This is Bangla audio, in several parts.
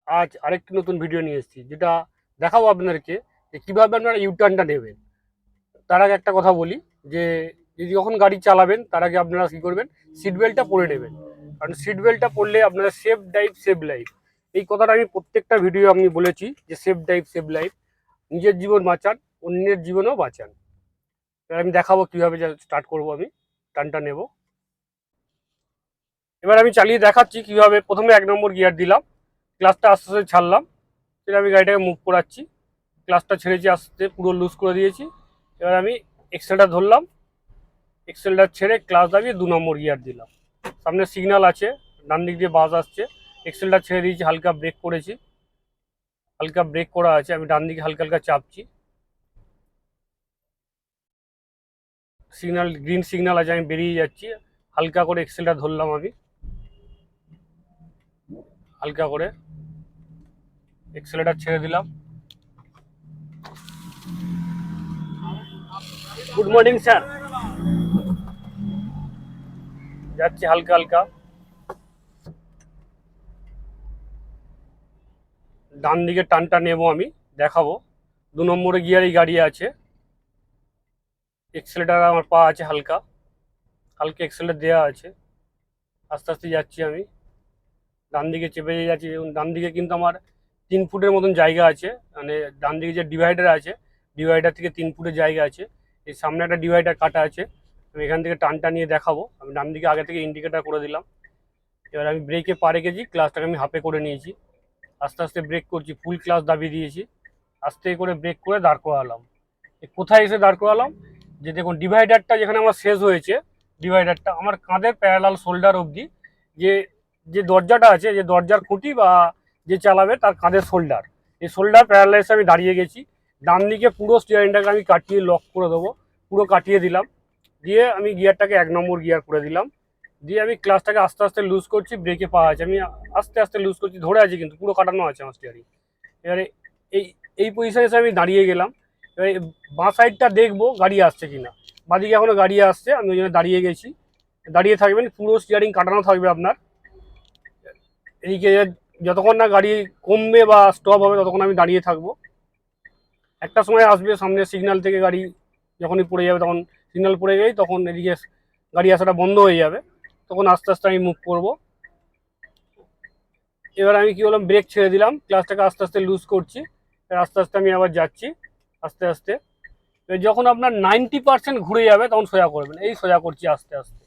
আজ আরেকটি নতুন ভিডিও নিয়ে এসেছি, যেটা দেখাবো আপনাদেরকে যে কীভাবে আপনারা ইউটার্নটা নেবেন। তার আগে একটা কথা বলি যে যখন গাড়ি চালাবেন তার আগে আপনারা কী করবেন, সিট বেল্টটা পরে নেবেন। কারণ সিট বেল্টটা পরলে আপনারা সেফ ড্রাইভ সেভ লাইফ, এই কথাটা আমি প্রত্যেকটা ভিডিও আমি বলেছি যে সেফ ড্রাইভ সেভ লাইফ। নিজের জীবন বাঁচান, অন্যের জীবনও বাঁচান। এবার আমি দেখাবো কীভাবে স্টার্ট করবো। আমি টানটা নেব, এবার আমি চালিয়ে দেখাচ্ছি কীভাবে। প্রথমে 1 নম্বর গিয়ার দিলাম, ক্লাসটা আস্তে আস্তে ছাড়লাম, সেটা আমি গাড়িটাকে মুভ করাচ্ছি। ক্লাসটা ছেড়েছি, আস্তে পুরো লুজ করে দিয়েছি। এবার আমি এক্সেলটা ধরলাম, এক্সেলটা ছেড়ে ক্লাস দাবিয়ে 2 নম্বর গিয়ার দিলাম। সামনে সিগন্যাল আছে, ডান দিক দিয়ে বাস আসছে, এক্সেলটা ছেড়ে দিয়েছি, হালকা ব্রেক করেছি, হালকা ব্রেক করা আছে, আমি ডান দিকে হালকা হালকা চাপছি। সিগন্যাল গ্রিন সিগন্যাল আছে, আমি বেরিয়ে যাচ্ছি। হালকা করে এক্সেলটা ধরলাম, আমি হালকা করে এক্সেলটা ছেড়ে দিলাম। গুড মর্নিং স্যার, যাচ্ছি হালকা হালকা। ডান দিকে টানটা নেবো, আমি দেখাবো। 2 নম্বরে গিয়ারই গাড়ি আছে, এক্সেলেটার আমার পা আছে, হালকা হালকা এক্সেলেটার দেওয়া আছে। আস্তে আস্তে যাচ্ছি আমি, ডান দিকে চেপে যাচ্ছি। এবং ডান দিকে কিন্তু আমার 3 ফুটের মতন জায়গা আছে, মানে ডান দিকে যে ডিভাইডার আছে, ডিভাইডার থেকে 3 ফুটের জায়গা আছে। এই সামনে একটা ডিভাইডার কাটা আছে, আমি এখান থেকে টানটা নিয়ে দেখাবো। আমি ডান দিকে আগে থেকে ইন্ডিকেটার করে দিলাম। এবার আমি ব্রেকে পা রেখেছি, ক্লাসটাকে আমি হাফে করে নিয়েছি। আস্তে আস্তে ব্রেক করছি, ফুল ক্লাস দাবিয়ে দিয়েছি। আস্তে করে ব্রেক করে দাঁড় করালাম। কোথায় এসে দাঁড় করালাম, যে দেখুন ডিভাইডারটা যেখানে আমার শেষ হয়েছে, ডিভাইডারটা আমার কাঁধের প্যারালাল শোল্ডার অবধি। যে যে দরজাটা আছে, যে দরজার খুঁটি বা যে চালাবে তার কাঁধের শোল্ডার, এই শোল্ডার প্যারালাইসে আমি দাঁড়িয়ে গেছি। ডান দিকে পুরো স্টিয়ারিংটাকে আমি কাটিয়ে লক করে দেবো, পুরো কাটিয়ে দিলাম। দিয়ে আমি গিয়ারটাকে 1 নম্বর গিয়ার করে দিলাম। দিয়ে আমি ক্লাসটাকে আস্তে আস্তে লুজ করছি, ব্রেকে পাওয়া আছে, আমি আস্তে আস্তে লুজ করছি, ধরে আছি কিন্তু পুরো কাটানো আছে আমার স্টিয়ারিং। এবারে এই এই পজিশনে এসে আমি দাঁড়িয়ে গেলাম। এবারে বাঁ সাইডটা দেখবো গাড়ি আসছে কিনা। বাঁদিকে এখনো গাড়ি আসছে, আমি ওই জন্য দাঁড়িয়ে গেছি। দাঁড়িয়ে থাকবেন, পুরো স্টিয়ারিং কাটানো থাকবে আপনার। এদিকে যতক্ষণ না গাড়ি কমবে বা স্টপ হবে ততক্ষণ আমি দাঁড়িয়ে থাকবো। একটা সময় আসবে, সামনে সিগন্যাল থেকে গাড়ি যখনই পড়ে যাবে, তখন সিগন্যাল পড়ে গেলেই তখন এদিকে গাড়ি আসাটা বন্ধ হয়ে যাবে, তখন আস্তে আস্তে আমি মুভ করবো। এবার আমি কি বললাম, ব্রেক ছেড়ে দিলাম, ক্লাসটাকে আস্তে আস্তে লুজ করছি। আস্তে আস্তে আমি আবার যাচ্ছি আস্তে আস্তে। যখন আপনার 90% ঘুরে যাবে তখন সোজা করবেন, এই সোজা করছি আস্তে আস্তে,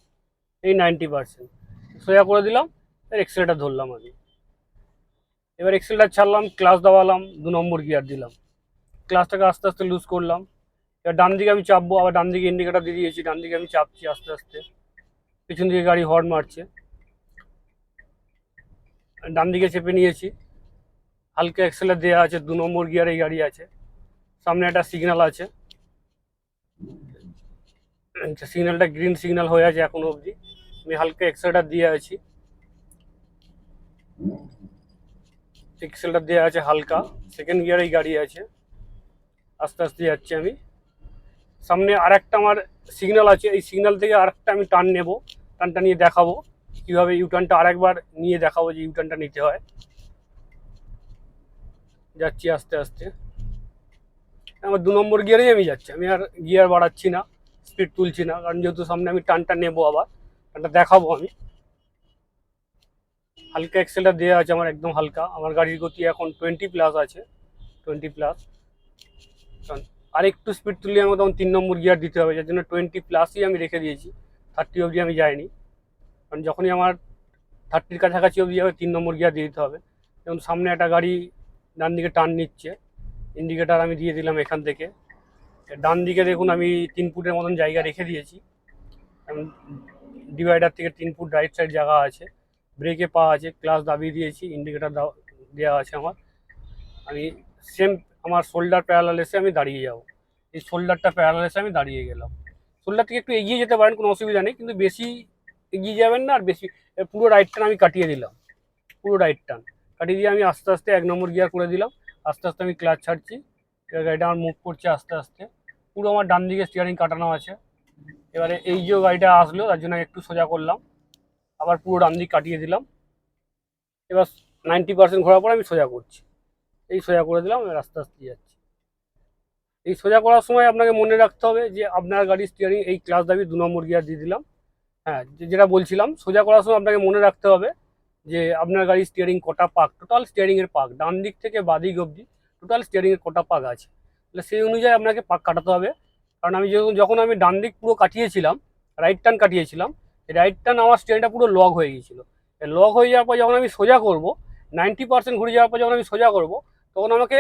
এই 90% সোজা করে দিলাম। এক্সেলেটার ধরলাম আমি, এবার এক্সেলেটার ছাড়লাম, ক্লাস দাবালাম, 2 নম্বর গিয়ার দিলাম, ক্লাসটাকে আস্তে আস্তে লুজ করলাম। এবার ডান দিকে আমি চাপবো, আবার ডান দিকে ইন্ডিকেটার দিয়ে দিয়েছি, ডান দিকে আমি চাপছি আস্তে আস্তে। পিছন দিকে গাড়ি হর্ন মারছে, ডান দিকে চেপে নিয়েছি, হালকা এক্সেলের দেওয়া আছে, 2 নম্বর গিয়ারে গাড়ি আছে। সামনে একটা সিগন্যাল আছে, সিগন্যালটা গ্রিন সিগন্যাল হয়ে আছে এখনো অবধি। আমি হালকা এক্সেলটার দিয়ে আছি, এক্সেলটার দেওয়া আছে হালকা, সেকেন্ড গিয়ারেই গাড়ি আছে। আস্তে আস্তে যাচ্ছি আমি। সামনে আর একটা আমার সিগন্যাল আছে, এই সিগন্যাল থেকে আরেকটা আমি টার্ন নেব, টার্নটা নিয়ে দেখাবো কীভাবে ইউটার্নটা আরেকবার নিয়ে দেখাবো যে ইউটার্নটা নিতে হয়। যাচ্ছি আস্তে আস্তে, আমার 2 নম্বর গিয়ারেই আমি যাচ্ছি, আমি আর গিয়ার বাড়াচ্ছি না, স্পিড তুলছি না, কারণ যেহেতু সামনে আমি টার্নটা নেবো, আবার টার্নটা দেখাবো আমি। হালকা এক্সেলটা দেওয়া আছে আমার, একদম হালকা। আমার গাড়ির গতি এখন 20+ আছে, 20+। কারণ আর একটু স্পিড তুললে আমার তখন 3 নম্বর গিয়ার দিতে হবে, যার জন্য 20+ই আমি রেখে দিয়েছি, 30 অবধি আমি যাইনি। কারণ যখনই আমার 30-র কাছাকাছি অবধি যাবে 3 নম্বর গিয়ার দিয়ে দিতে হবে। যেমন সামনে একটা গাড়ি ডান দিকে টার্ন নিচ্ছে, ইন্ডিকেটার আমি দিয়ে দিলাম এখান থেকে। ডান দিকে দেখুন আমি 3 ফুটের মতন জায়গা রেখে দিয়েছি, ডিভাইডার থেকে 3 ফুট রাইট সাইড জায়গা আছে। ব্রেকে পা আছে, ক্লাস দাবিয়ে দিয়েছি, ইন্ডিকেটার দেওয়া আছে আমার। আমি সেম আমার শোল্ডার প্যারালাল এসে আমি দাঁড়িয়ে যাব, এই শোল্ডারটা প্যারালাল এসে আমি দাঁড়িয়ে গেলাম। শোল্ডার থেকে একটু এগিয়ে যেতে পারেন, কোনো অসুবিধা নেই, কিন্তু বেশি এগিয়ে যাবেন না, আর বেশি। পুরো রাইট টার্ন আমি কাটিয়ে দিলাম, পুরো রাইট টার্ন কাটিয়ে দিয়ে আমি আস্তে আস্তে 1 নম্বর গিয়ার করে দিলাম। আস্তে আস্তে আমি ক্লাচ ছাড়ছি, এবার গাড়িটা আমার মুভ করছে আস্তে আস্তে। পুরো আমার ডান দিকে স্টিয়ারিং কাটানো আছে। এবারে এই যে গাড়িটা আসলো তার জন্য একটু সোজা করলাম, আবার পুরো ডান দিক কাটিয়ে দিলাম। এবার 90% ঘোরার পর আমি সোজা করছি, এই সোজা করে দিলাম, এবার আস্তে আস্তে যাচ্ছি। এই সোজা করার সময় আপনাকে মনে রাখতে হবে যে আপনার গাড়ির স্টিয়ারিং এই ক্লাচ দাবি 2 নম্বর গিয়ার দিয়ে দিলাম। হ্যাঁ, যেটা বলছিলাম সোজা করার সময় আপনাকে মনে রাখতে হবে যে আপনার গাড়ির স্টিয়ারিং কটা পাক, টোটাল স্টিয়ারিংয়ের পাক ডান দিক থেকে বাঁ দিক অবধি টোটাল স্টিয়ারিংয়ের কটা পাক আছে, তাহলে সেই অনুযায়ী আপনাকে পাক কাটাতে হবে। কারণ আমি যখন আমি ডান দিক পুরো কাটিয়েছিলাম, রাইট টার্ন কাটিয়েছিলাম, রাইট টার্ন আমার স্টিয়ারিংটা পুরো লক হয়ে গিয়েছিল। লক হয়ে যাওয়ার পর যখন আমি সোজা করব, 90% ঘুরে যাওয়ার পর যখন আমি সোজা করব, তখন আমাকে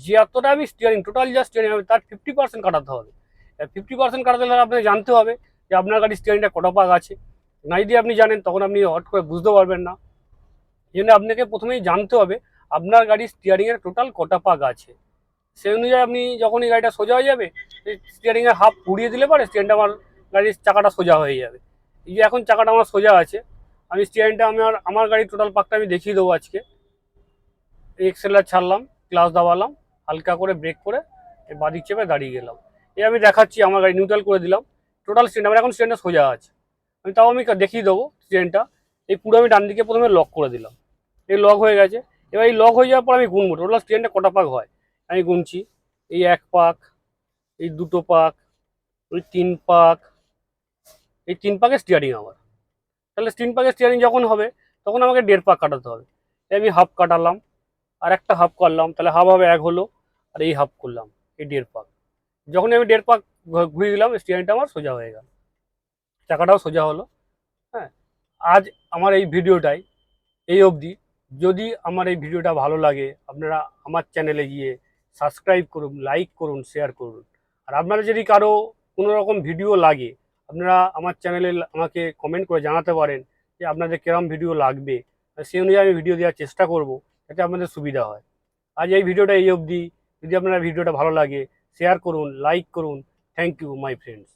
যতটা আমি স্টিয়ারিং টোটাল যা স্টিয়ারিং হবে তার 50% কাটাতে হবে। 50% কাটাতে হলে আপনাকে জানতে হবে যে আপনার গাড়ির স্টিয়ারিংটা কটা পাক আছে। না যদি আপনি জানেন তখন আপনি হট করে বুঝতে পারবেন না। এই জন্য আপনাকে প্রথমেই জানতে হবে আপনার গাড়ির স্টিয়ারিংয়ের টোটাল কটা পাক আছে। সেই অনুযায়ী আপনি যখনই গাড়িটা সোজা হয়ে যাবে, স্টিয়ারিংয়ের হাফ ঘুরিয়ে দিলে পরে স্টিয়ারিংটা আমার গাড়ির চাকাটা সোজা হয়ে যাবে। এই যে এখন চাকাটা আমার সোজা আছে, আমি স্টিয়ারিংটা আমার গাড়ির টোটাল পাকটা আমি দেখিয়ে দেবো আজকে। এক্সেলার ছাড়লাম, ক্লাচ দাবালাম, হালকা করে ব্রেক করে বাদিক চেপে দাঁড়িয়ে গেলাম। এই আমি দেখাচ্ছি আমার গাড়ি নিউট্রাল করে দিলাম, টোটাল স্ট্যান্ড আমার এখন স্ট্যান্ডটা সোজা আছে। আমি দেখিয়ে দেবো স্ট্যান্ডটা। এই পুরো আমি ডান দিকে প্রথমে লক করে দিলাম, এই লক হয়ে গেছে। এবার এই লক হয়ে যাওয়ার পর আমি গুনবো টোটাল স্ট্যান্ডটা কটা পাক হয়। আমি গুনছি, এই 1 পাক, এই 2 পাক, ওই 3 পাক, এই 3 পাকের স্টিয়ারিং আমার। তাহলে 3 পাকের স্টিয়ারিং যখন হবে তখন আমাকে 1.5 পাক কাটাতে হবে। আমি হাফ কাটালাম, আর একটা হাফ করলাম, তাহলে হাফ হবে 1 হলো, আর এই হাফ করলাম, এই 1.5 পাক। যখনই আমি 1.5 পাক ঘুরিয়ে দিলাম স্টিয়ারিংটা আমার সোজা হয়ে গেল, চাকাটাও সোজা হলো। হ্যাঁ, আজ আমার এই ভিডিওটাই এই অবধি। যদি আমার এই ভিডিওটা ভালো লাগে আপনারা আমার চ্যানেলে গিয়ে সাবস্ক্রাইব করুন, লাইক করুন, শেয়ার করুন। আর আপনারা যদি কারো কোনো রকম ভিডিও লাগে আপনারা আমার চ্যানেলে আমাকে কমেন্ট করে জানাতে পারেন যে আপনাদের কিরম ভিডিও লাগবে, সেই অনুযায়ী আমি ভিডিও দেওয়ার চেষ্টা করব যাতে আপনাদের সুবিধা হয়। আজ এই ভিডিওটা এই অবধি। যদি আপনার ভিডিওটা ভালো লাগে শেয়ার করুন, লাইক করুন। Thank you my friends.